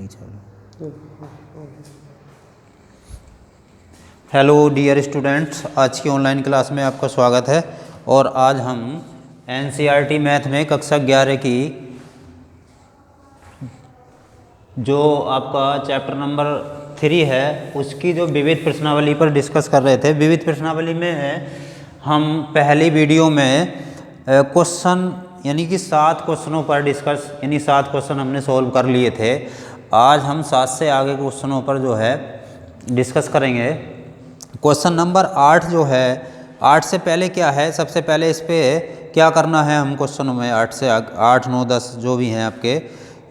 नहीं चलो। Hello dear students, आज की ऑनलाइन क्लास में आपका स्वागत है। और आज हम एनसीईआरटी मैथ में कक्षा 11 की जो आपका चैप्टर नंबर 3 है उसकी जो विविध प्रश्नावली पर डिस्कस कर रहे थे। विविध प्रश्नावली में हम पहली वीडियो में क्वेश्चन यानी कि 7 क्वेश्चनों पर डिस्कस यानी 7 क्वेश्चन हमने सॉल्व कर लिए थे। आज हम 7 से आगे क्वेश्चनों पर जो है डिस्कस करेंगे। क्वेश्चन नंबर 8 जो है, 8 से पहले क्या है, सबसे पहले इस पर क्या करना है हम क्वेश्चनों में 8 से 8, 9, 10 जो भी हैं आपके,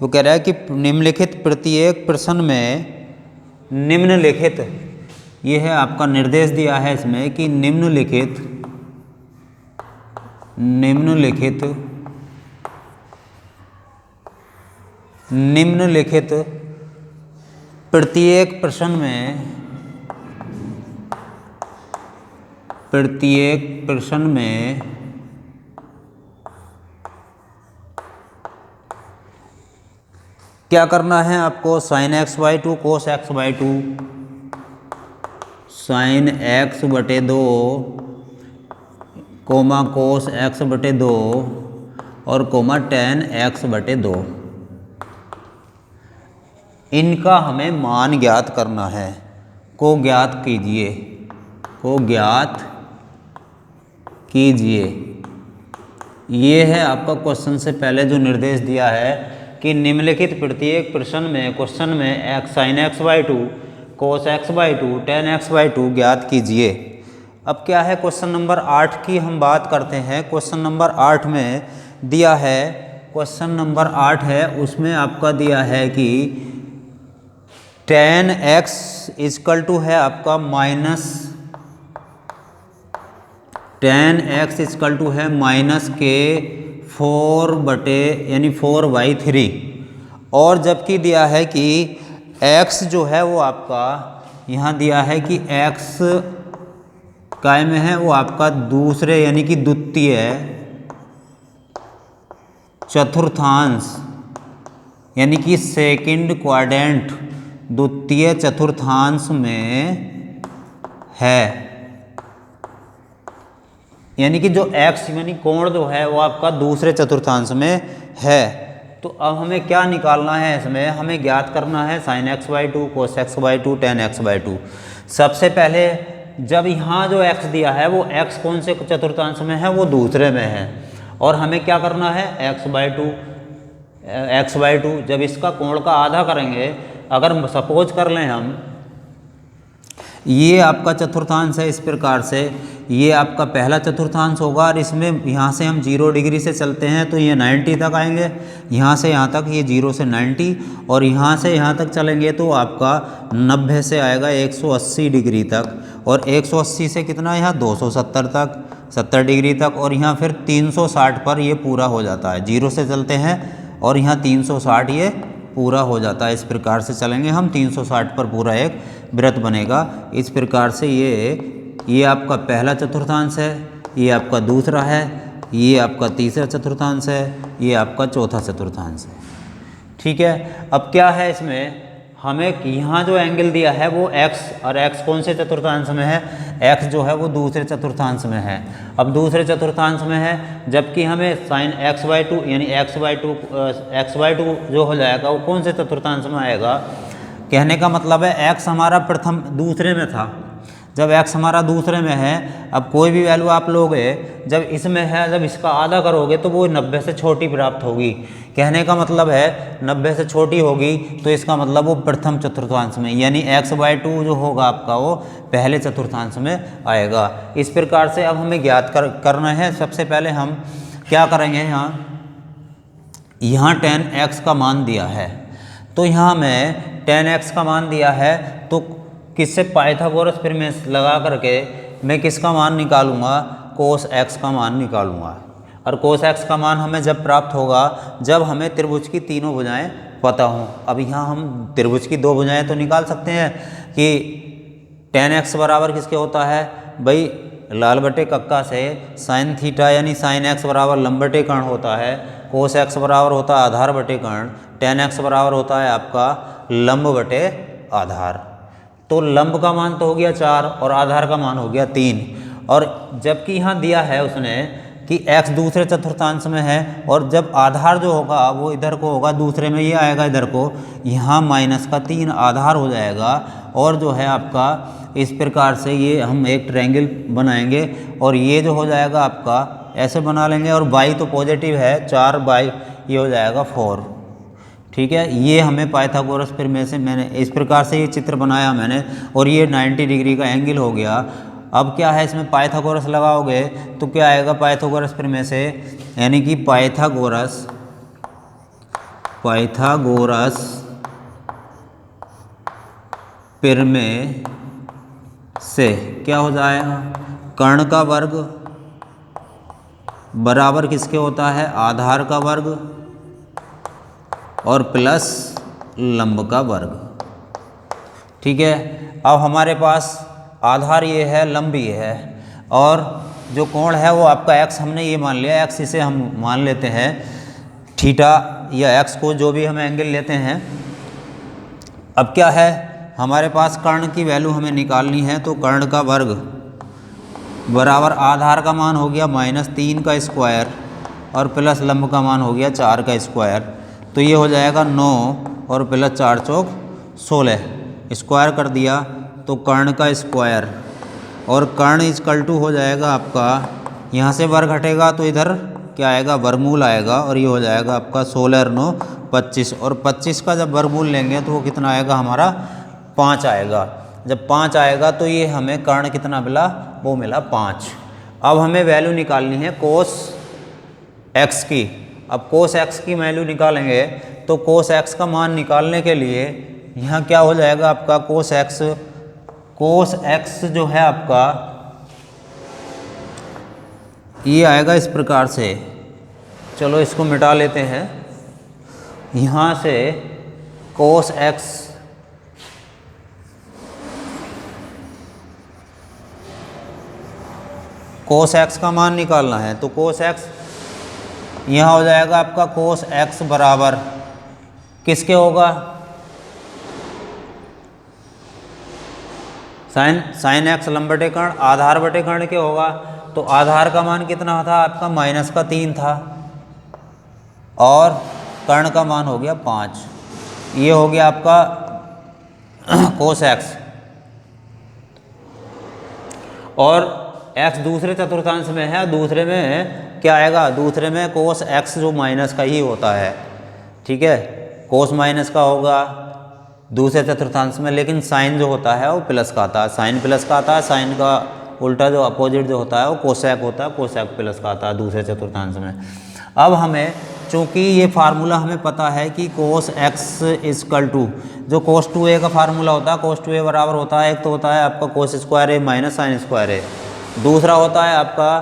वो कह रहा है कि निम्नलिखित प्रत्येक प्रश्न में निम्नलिखित, ये है आपका निर्देश दिया है इसमें कि निम्नलिखित प्रत्येक प्रश्न में क्या करना है आपको, sin x/2 cos x/2 sin x/2 comma cos x/2 और कोमा tan x/2, इनका हमें मान ज्ञात करना है। को ज्ञात कीजिए। ये है आपका क्वेश्चन से पहले जो निर्देश दिया है कि निम्नलिखित प्रत्येक प्रश्न में sin x/2 cos x/2 tan x/2 ज्ञात कीजिए। अब क्या है, क्वेश्चन नंबर 8 की हम बात करते हैं। क्वेश्चन नंबर 8 में दिया है, क्वेश्चन नंबर 8 है उसमें आपका दिया है कि tan x इक्वल टू है आपका माइनस के 4/3, और जबकि दिया है कि x जो है वो आपका यहाँ दिया है कि x काय में है वो आपका दूसरे यानी कि द्वितीय चतुर्थांश यानी कि सेकंड क्वाड्रेंट, द्वितीय चतुर्थांश में है। यानी कि जो x यानी कोण जो है वो आपका दूसरे चतुर्थांश में है। तो अब हमें क्या निकालना है, इसमें हमें ज्ञात करना है sin x/2 cos x/2 tan x/2। सबसे पहले जब यहाँ जो x दिया है वो x कौन से चतुर्थांश में है, वो दूसरे में है, और हमें क्या करना है x/2 जब इसका कोण का आधा करेंगे, अगर सपोज कर लें हम ये आपका चतुर्थांश है, इस प्रकार से ये आपका पहला चतुर्थांश होगा, और इसमें यहाँ से हम 0 डिग्री से चलते हैं तो ये 90 तक आएंगे, यहाँ से यहाँ तक ये 0 से 90, और यहाँ से यहाँ तक चलेंगे तो आपका 90 से आएगा 180 डिग्री तक, और 180 से कितना यहाँ 270 तक 70 डिग्री तक, और यहाँ फिर 360 पर ये पूरा हो जाता है। 0 से चलते हैं और यहाँ 360 ये पूरा हो जाता है। इस प्रकार से चलेंगे हम 360 पर पूरा एक वृत्त बनेगा। इस प्रकार से ये आपका पहला चतुर्थांश है, ये आपका दूसरा है, ये आपका तीसरा चतुर्थांश है, ये आपका चौथा चतुर्थांश है। ठीक है, अब क्या है इसमें हमें यहाँ जो एंगल दिया है वो x, और x कौन से चतुर्थांश में है, x जो है वो दूसरे चतुर्थांश में है। अब दूसरे चतुर्थांश में है, जबकि हमें sin x/2 यानी x/2 जो हो जाएगा वो कौन से चतुर्थांश में आएगा। कहने का मतलब है x हमारा प्रथम दूसरे में था, जब x हमारा दूसरे में है, अब कोई भी वैल्यू आप लोगे जब इसमें है, जब इसका आधा करोगे तो वो 90 से छोटी प्राप्त होगी। कहने का मतलब है 90 से छोटी होगी, तो इसका मतलब वो प्रथम चतुर्थांश में यानी x/2 जो होगा आपका वो पहले चतुर्थांश में आएगा। इस प्रकार से अब हमें ज्ञात करना है। सबसे पहले हम क्या करेंगे, यहाँ tan x का मान दिया है, तो यहाँ हमें tan x का मान दिया है, तो किससे पाइथागोरस प्रमेय लगा करके मैं किसका मान निकालूंगा, cos x का मान निकालूंगा। और cos x का मान हमें जब प्राप्त होगा जब हमें त्रिभुज की तीनों भुजाएं पता हों। अब यहाँ हम त्रिभुज की 2 भुजाएं तो निकाल सकते हैं कि tan x बराबर किसके होता है भाई, लाल बटे कक्का से sin थीटा यानी sin x बराबर लंबटे कर्ण होता है, cos x बराबर होता है आधार बटे कर्ण, tan x बराबर होता है आपका लंब बटे आधार। तो लंब का मान तो हो गया 4 और आधार का मान हो गया 3। और जबकि यहाँ दिया है उसने कि x दूसरे चतुर्थांश में है और जब आधार जो होगा वो इधर को होगा, दूसरे में ये आएगा इधर को, यहाँ -3 आधार हो जाएगा। और जो है आपका इस प्रकार से ये हम एक ट्रायंगल बनाएंगे और ये जो हो जाएगा आपका ऐसे बना लेंगे। और बाई तो पॉजिटिव है, 4 बाई ये हो जाएगा 4। ठीक है, ये हमें पाइथागोरस फिर में से मैंने इस प्रकार से ये चित्र बनाया मैंने और ये 90 डिग्री का एंगल हो गया। अब क्या है इसमें पाइथागोरस लगाओगे तो क्या आएगा पाइथागोरस फिर में से, यानी कि पाइथागोरस फिर में से क्या हो जाएगा, कर्ण का वर्ग बराबर किसके होता है, आधार का वर्ग और प्लस लंब का वर्ग। ठीक है, अब हमारे पास आधार ये है, लंब ये है और जो कोण है वो आपका x हमने ये मान लिया, x इसे हम मान लेते हैं थीटा या x को जो भी हम एंगल लेते हैं। अब क्या है हमारे पास कर्ण की वैल्यू हमें निकालनी है, तो कर्ण का वर्ग बराबर आधार का मान हो गया -3 का स्क्वायर और प्लस लंब का मान हो गया 4 का स्क्वायर। तो ये हो जाएगा 9 और प्लस 4 चौक 16, स्क्वायर कर दिया तो कर्ण का स्क्वायर और कर्ण इक्वल टू हो जाएगा आपका, यहाँ से वर्ग हटेगा तो इधर क्या आएगा वर्गमूल आएगा और ये हो जाएगा आपका 16 और 9 25। और 25 का जब वर्गमूल लेंगे तो वो कितना आएगा हमारा 5 आएगा। जब 5 आएगा तो ये हमें कर्ण कितना मिला, वो मिला 5। अब हमें वैल्यू निकालनी है कोस x की। अब कोस x की वैल्यू निकालेंगे तो कोस x का मान निकालने के लिए यहाँ क्या हो जाएगा आपका कोस x जो है आपका ये आएगा इस प्रकार से। चलो इसको मिटा लेते हैं, यहाँ से कोस x का मान निकालना है तो कोस x यहाँ हो जाएगा आपका कोस x बराबर किसके होगा, साइन x लंब बटे कर्ण आधार बटे कर्ण के होगा। तो आधार का मान कितना था आपका -3 था और कर्ण का मान हो गया 5। ये हो गया आपका कोस x। और x दूसरे चतुर्थांश में है, दूसरे में क्या आएगा, दूसरे में कोस x जो माइनस का ही होता है। ठीक है, कोस माइनस का होगा दूसरे चतुर्थांश में, लेकिन साइन जो होता है वो प्लस का आता है, साइन प्लस का आता है। साइन का उल्टा जो अपोजिट जो होता है वो कोसेक होता है, कोसेक प्लस का आता है दूसरे चतुर्थांश में। अब हमें चूँकि ये फार्मूला हमें पता है कि कोस x इक्वल टू जो कोस 2a का फार्मूला होता है, कोस 2a बराबर होता है, एक तो होता है आपका cos square a minus sine square a, दूसरा होता है आपका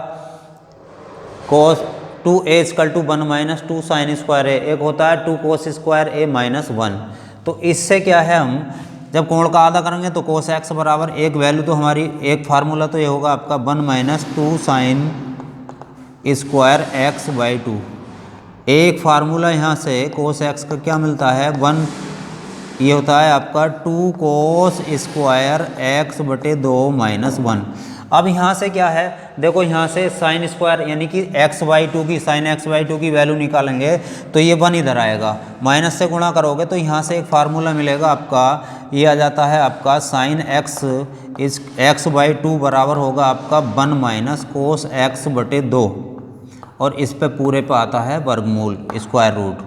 cos 2a equal to 1 minus 2 sine square a, एक होता है 2 कोस स्क्वायर a माइनस 1। तो इससे क्या है, हम जब कोण का आधा करेंगे तो कोस x बराबर एक वैल्यू तो हमारी एक फार्मूला तो ये होगा आपका 1 minus 2 sine square x by 2। एक फार्मूला यहाँ से कोस x का क्या मिलता है 1, ये होता है आपका 2 कोस स्क्वायर x बटे 2 माइनस 1। अब यहाँ से क्या है देखो, यहाँ से साइन स्क्वायर यानी कि x बाई 2 की साइन x बाई 2 की वैल्यू निकालेंगे तो ये 1 इधर आएगा, माइनस से गुणा करोगे तो यहाँ से एक फार्मूला मिलेगा आपका, ये आ जाता है आपका साइन x बाई 2 बराबर होगा आपका 1 माइनस कोस x बटे 2 और इस पे पूरे पे आता है वर्गमूल स्क्वायर रूट।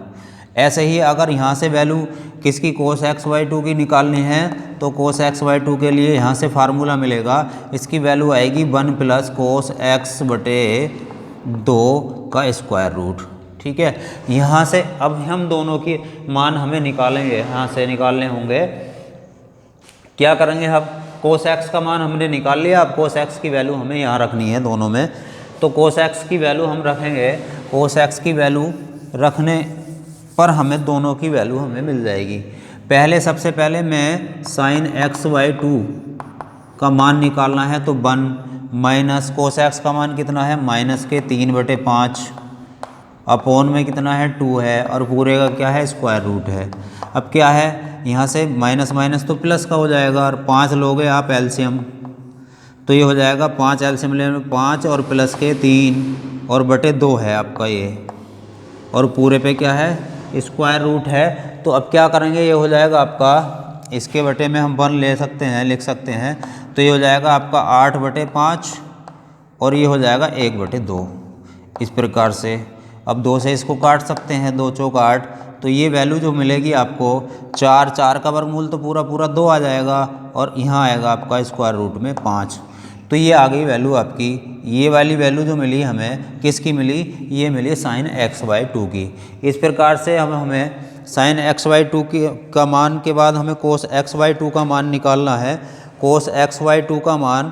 ऐसे ही अगर यहाँ से वैल्यू किसकी कोस x बाई 2 की निकालनी है तो कोस x बाई 2 के लिए यहाँ से फार्मूला मिलेगा, इसकी वैल्यू आएगी 1 प्लस कोस x बटे 2 का स्क्वायर रूट। ठीक है, यहाँ से अब हम दोनों की मान हमें निकालेंगे, यहाँ से निकालने होंगे। क्या करेंगे, अब कोस x का मान हमने निकाल लिया, अब कोस x की वैल्यू हमें यहाँ रखनी है दोनों में। तो कोस x की वैल्यू हम रखेंगे, कोस x की वैल्यू रखने पर हमें दोनों की वैल्यू हमें मिल जाएगी। पहले सबसे पहले मैं साइन x बाई 2 का मान निकालना है तो 1 माइनस कोस x का मान कितना है -3/5 अपोन में कितना है 2 है और पूरे का क्या है स्क्वायर रूट है। अब क्या है यहाँ से माइनस माइनस तो प्लस का हो जाएगा और 5 लोगे आप एलसीएम तो ये हो जाएगा 5 एलसीएम लेने में 5 और प्लस के 3 और बटे 2 है आपका ये और पूरे पे क्या है स्क्वायर रूट है। तो अब क्या करेंगे ये हो जाएगा आपका इसके बटे में हम 1 ले सकते हैं लिख सकते हैं तो ये हो जाएगा आपका 8/5 और ये हो जाएगा 1/2 इस प्रकार से। अब 2 से इसको काट सकते हैं 2 चौक 8 तो ये वैल्यू जो मिलेगी आपको 4 का वर्गमूल तो पूरा पूरा 2 आ जाएगा और यहाँ आएगा आपका स्क्वायर रूट में 5 तो ये आ गई वैल्यू आपकी। ये वाली वैल्यू जो मिली हमें किसकी मिली ये मिली sin x/2 की। इस प्रकार से हमें sin x/2 का मान के बाद हमें cos x/2 का मान निकालना है। cos x/2 का मान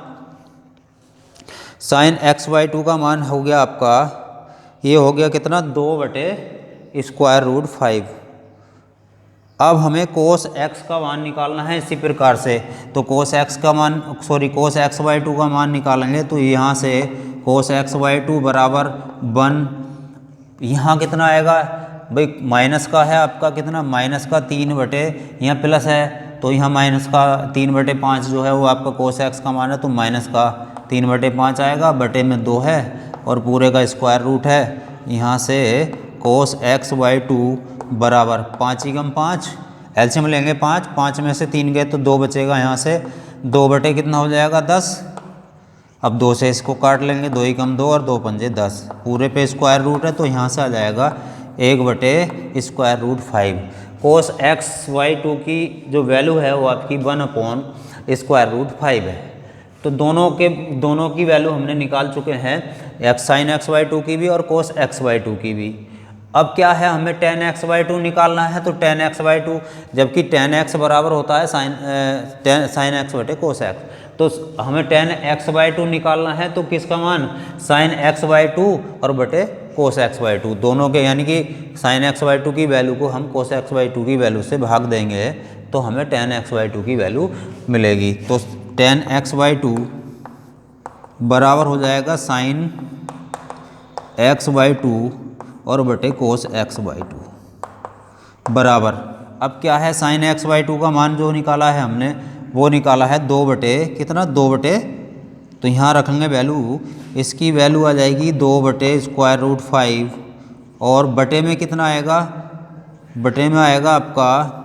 sin x/2 का मान हो गया आपका ये हो गया कितना 2/√5। अब हमें cos x का मान निकालना है इसी प्रकार से तो cos x/2 का मान निकालेंगे तो यहाँ से cos x/2 बराबर 1 यहाँ कितना आएगा भाई माइनस का है आपका कितना माइनस का 3 बटे यहाँ प्लस है तो यहाँ माइनस का 3/5 जो है वो आपका cos x का मान है तो माइनस का 3/5 आएगा बटे में 2 है और पूरे का स्क्वायर रूट है। यहाँ से cos x/2 बराबर 5 × 5 एलसीएम लेंगे 5 में से 3 गए तो 2 बचेगा यहाँ से 2 बटे कितना हो जाएगा 10। अब 2 से इसको काट लेंगे 2 × 2 और 2 पंजे 10 पूरे पे स्क्वायर रूट है तो यहाँ से आ जाएगा 1/√5। cos x/2 की जो वैल्यू है वो आपकी 1/√5 है। तो दोनों की वैल्यू हमने निकाल चुके हैं sin x/2 की भी और cos x/2 की भी। अब क्या है हमें tan x/2 निकालना है तो tan x/2 जबकि tan x बराबर होता है sin x बटे cos x तो हमें tan x/2 निकालना है तो किसका मान sin x/2 और बटे cos x/2 दोनों के यानी कि sin x/2 की वैल्यू को हम cos x/2 की वैल्यू से भाग देंगे तो हमें tan x/2 की वैल्यू मिलेगी। तो tan x/2 बराबर हो जाएगा sin x/2 और बटे cos x/2 बराबर। अब क्या है sin x/2 का मान जो निकाला है हमने वो निकाला है 2 बटे कितना 2 बटे तो यहाँ रखेंगे वैल्यू इसकी वैल्यू आ जाएगी 2/√5 और बटे में कितना आएगा बटे में आएगा आपका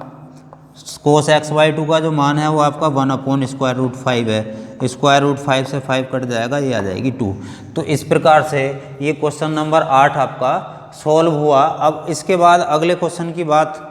cos x/2 का जो मान है वो आपका 1/√5 है। √5 से 5 कट जाएगा ये आ जाएगी 2। तो इस प्रकार से ये क्वेश्चन नंबर 8 आपका सॉल्व हुआ। अब इसके बाद अगले क्वेश्चन की बात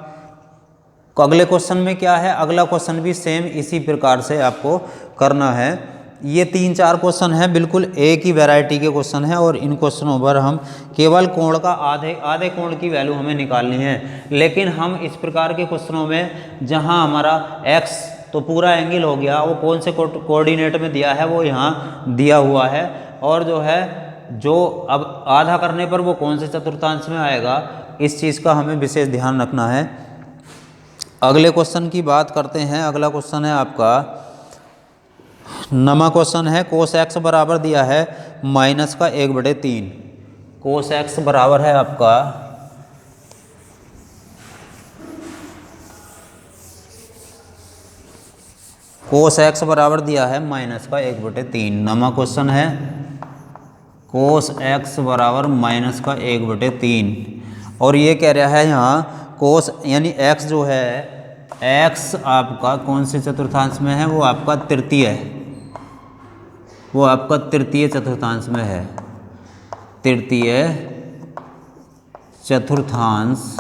अगले क्वेश्चन में क्या है अगला क्वेश्चन भी सेम इसी प्रकार से आपको करना है। ये 3-4 क्वेश्चन है बिल्कुल एक ही वैरायटी के क्वेश्चन है और इन क्वेश्चनों पर हम केवल कोण का आधे कोण की वैल्यू हमें निकालनी है। लेकिन हम इस प्रकार के क्वेश्चनों में जहां हमारा x तो पूरा एंगल हो गया वो कौन से कोऑर्डिनेट में दिया है वो यहाँ दिया हुआ है और जो है जो अब आधा करने पर वो कौन से चतुर्थांश में आएगा इस चीज़ का हमें विशेष ध्यान रखना है। अगले क्वेश्चन की बात करते हैं। अगला क्वेश्चन है आपका 9वां क्वेश्चन है cos x बराबर दिया है -1/3। cos x बराबर है आपका cos x बराबर दिया है -1/3। 9वां क्वेश्चन है cos x बराबर -1/3 और ये कह रहा है यहाँ cos यानी x जो है x आपका कौन से चतुर्थांश में है वो आपका तृतीय है वो आपका तृतीय चतुर्थांश में है तृतीय चतुर्थांश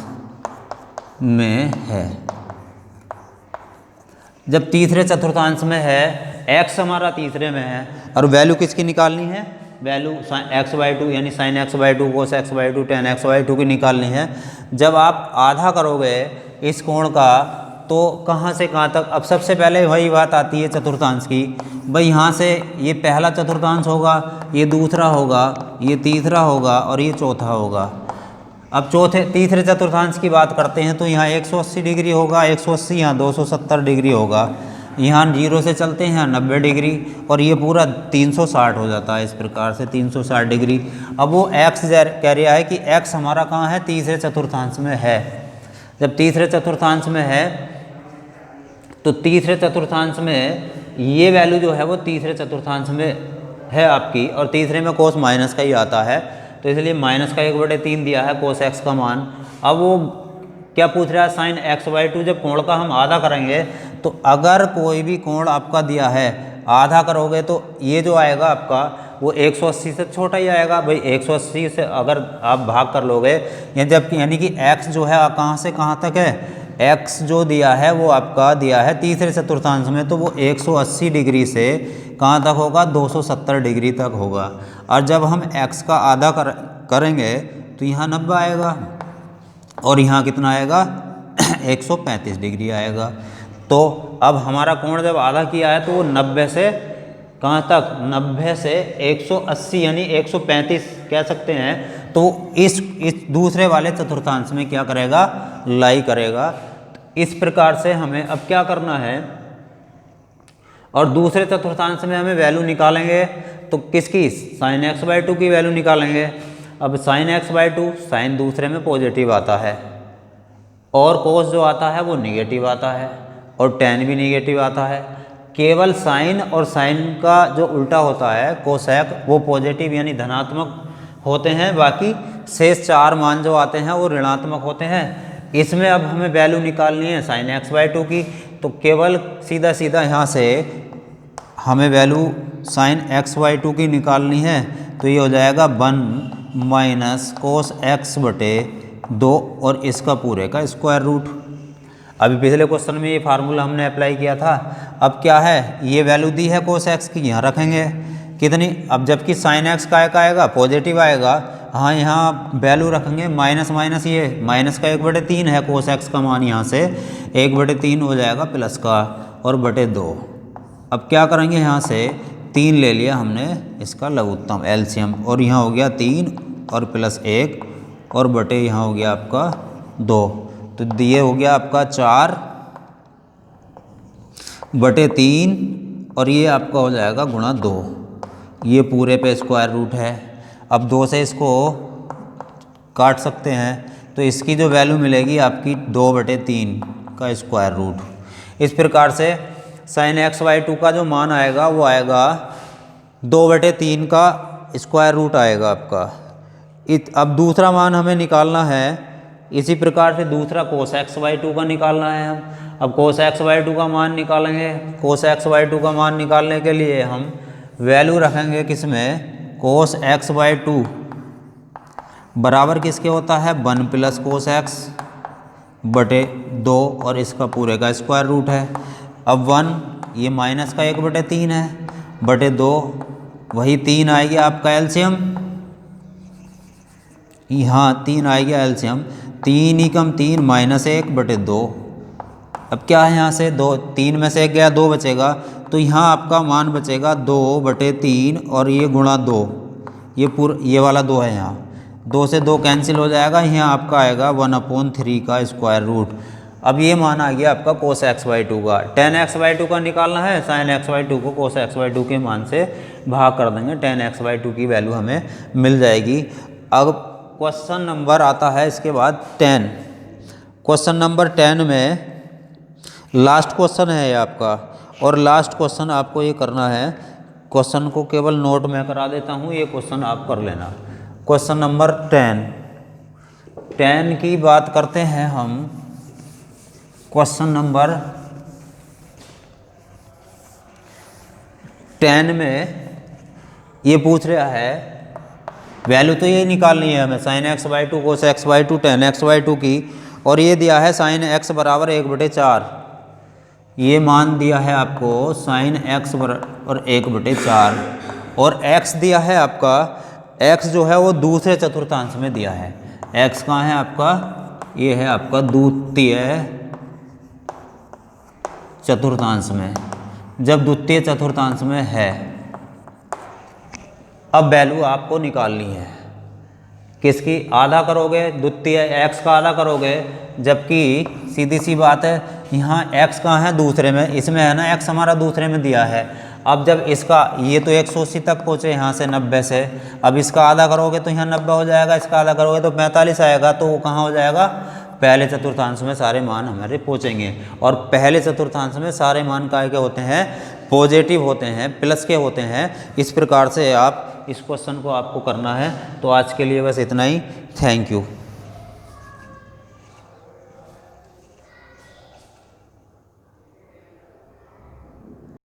में है। जब तीसरे चतुर्थांश में है x हमारा तीसरे में है और वैल्यू किसकी निकालनी है वैल्यू x/2 यानी sin x/2 cos x/2 tan x/2 की निकालनी है। जब आप आधा करोगे इस कोण का तो कहाँ से कहाँ तक अब सबसे पहले वही बात आती है चतुर्थांश की भाई यहाँ से ये पहला चतुर्थांश होगा ये दूसरा होगा ये तीसरा होगा और ये चौथा होगा। अब तीसरे चतुर्थांश की बात करते हैं तो यहाँ 180 डिग्री होगा 180 यहाँ 270 डिग्री होगा। यहाँ 0 से चलते हैं, यहाँ 90 डिग्री, और ये पूरा 360 हो जाता है इस प्रकार से 360 डिग्री। अब वो x कह रहा है कि x हमारा कहाँ है, तीसरे चतुर्थांश में है। जब तीसरे चतुर्थांश में है तो तीसरे चतुर्थांश में ये वैल्यू जो है वो तीसरे चतुर्थांश में है आपकी, और तीसरे में कोस माइनस का ही आता है, तो इसलिए माइनस का 1/3 दिया है कोस x का मान। अब वो क्या पूछ रहा है, साइन x/2। जब कोण का हम आधा करेंगे तो अगर कोई भी कोण आपका दिया है आधा करोगे तो ये जो आएगा आपका वो 180 से छोटा ही आएगा। भाई 180 से अगर आप भाग कर लोगे, यानी कि x जो है कहाँ से कहाँ तक है, x जो दिया है वो आपका दिया है तीसरे चतुर्थांश में, तो वो 180 डिग्री से कहाँ तक होगा, 270 डिग्री तक होगा। और जब हम x का आधा करेंगे तो यहाँ 90 आएगा, और यहाँ कितना आएगा 135 डिग्री आएगा। तो अब हमारा कोण जब आधा किया है तो वो 90 से कहाँ तक, 90 से 180 यानी 135 कह सकते हैं। तो इस दूसरे वाले चतुर्थांश में क्या करेगा, लाई करेगा। इस प्रकार से हमें अब क्या करना है, और दूसरे चतुर्थांश में हमें वैल्यू निकालेंगे तो किसकी, साइन x/2 की वैल्यू निकालेंगे। अब साइन x/2 साइन दूसरे में पॉजिटिव आता है, और कोस जो आता है वो निगेटिव आता है, और टेन भी निगेटिव आता है। केवल साइन और साइन का जो उल्टा होता है कोसेक वो पॉजिटिव यानी धनात्मक होते हैं, बाकी शेष 4 मान जो आते हैं वो ऋणात्मक होते हैं। इसमें अब हमें वैल्यू निकालनी है साइन x/2 की, तो केवल सीधा सीधा यहाँ से हमें वैल्यू साइन x/2 की निकालनी है, तो ये हो जाएगा 1 माइनस कोस x/2 और इसका पूरे का स्क्वायर रूट। अभी पिछले क्वेश्चन में ये फार्मूला हमने अप्लाई किया था। अब क्या है, ये वैल्यू दी है कोस x की, यहाँ रखेंगे कितनी, अब जबकि साइन x का आएगा पॉजिटिव आएगा, हाँ यहाँ वैल्यू रखेंगे माइनस माइनस, ये माइनस का 1/3 है कोस x का मान, यहाँ से 1/3 हो जाएगा प्लस का और /2। अब क्या करेंगे, यहाँ से 3 ले लिया हमने इसका लघुत्तम एलसीएम, और यहाँ हो गया 3 और प्लस 1 और बटे यहाँ हो गया आपका 2, तो ये हो गया आपका 4/3 और ये आपका हो जाएगा गुणा 2, ये पूरे पे स्क्वायर रूट है। अब 2 से इसको काट सकते हैं तो इसकी जो वैल्यू मिलेगी आपकी 2/3 का स्क्वायर रूट। इस प्रकार से साइन x/2 का जो मान आएगा वो आएगा 2/3 का स्क्वायर रूट आएगा आपका। अब दूसरा मान हमें निकालना है, इसी प्रकार से दूसरा कोस x/2 का निकालना है हम। अब कोस x/2 का मान निकालेंगे, कोस x/2 का मान निकालने के लिए हम वैल्यू रखेंगे किसमें, कोस x/2 बराबर किसके होता है 1 प्लस कोस x/2 और इसका पूरे का स्क्वायर रूट है। अब 1 ये माइनस का 1/3 है, /2 वही 3 आएगी आपका एलसीएम, यहाँ 3 आएगी एलसीएम, 3 ही कम 3 माइनस 1/2। अब क्या है, यहाँ से 2 3 में से 1 गया 2 बचेगा, तो यहाँ आपका मान बचेगा 2/3 और ये गुणा 2, ये वाला 2 है, यहाँ 2 से 2 कैंसिल हो जाएगा, यहाँ आपका आएगा 1/3 का स्क्वायर रूट। अब ये मान आ गया आपका कोस x/2 का। tan x/2 का निकालना है, साइन x/2 को कोस x/2 के मान से भाग कर देंगे, tan x/2 की वैल्यू हमें मिल जाएगी। अब क्वेश्चन नंबर आता है इसके बाद 10। क्वेश्चन नंबर 10 में लास्ट क्वेश्चन है ये आपका, और लास्ट क्वेश्चन आपको ये करना है, क्वेश्चन को केवल नोट में करा देता हूँ, ये क्वेश्चन आप कर लेना। क्वेश्चन नंबर 10 की बात करते हैं हम। क्वेश्चन नंबर 10 में ये पूछ रहा है, वैल्यू तो ये निकालनी है हमें, साइन x/2 कोस x/2 tan x/2 की, और ये दिया है साइन x बराबर 1/4। ये मान दिया है आपको साइन x बराबर 1/4, और x दिया है आपका, x जो है वो दूसरे चतुर्थांश में दिया है। x कहाँ है आपका, ये है आपका द्वितीय चतुर्थांश में। जब द्वितीय चतुर्थांश में है, अब वैल्यू आपको निकालनी है किसकी, आधा करोगे द्वितीय x का आधा करोगे, जबकि सीधी सी बात है यहाँ x कहाँ है, दूसरे में, इसमें है ना x हमारा दूसरे में दिया है। अब जब इसका ये तो 180 तक पहुँचे यहाँ से 90 से, अब इसका आधा करोगे तो यहाँ 90 हो जाएगा, इसका आधा करोगे तो 45 आएगा, तो वो कहाँ हो जाएगा, पहले चतुर्थांश में सारे मान हमारे पहुँचेंगे। और पहले चतुर्थांश में सारे मान काय के होते हैं, पॉजिटिव होते हैं, प्लस के होते हैं। इस प्रकार से आप इस क्वेश्चन को आपको करना है। तो आज के लिए बस इतना ही। Thank you.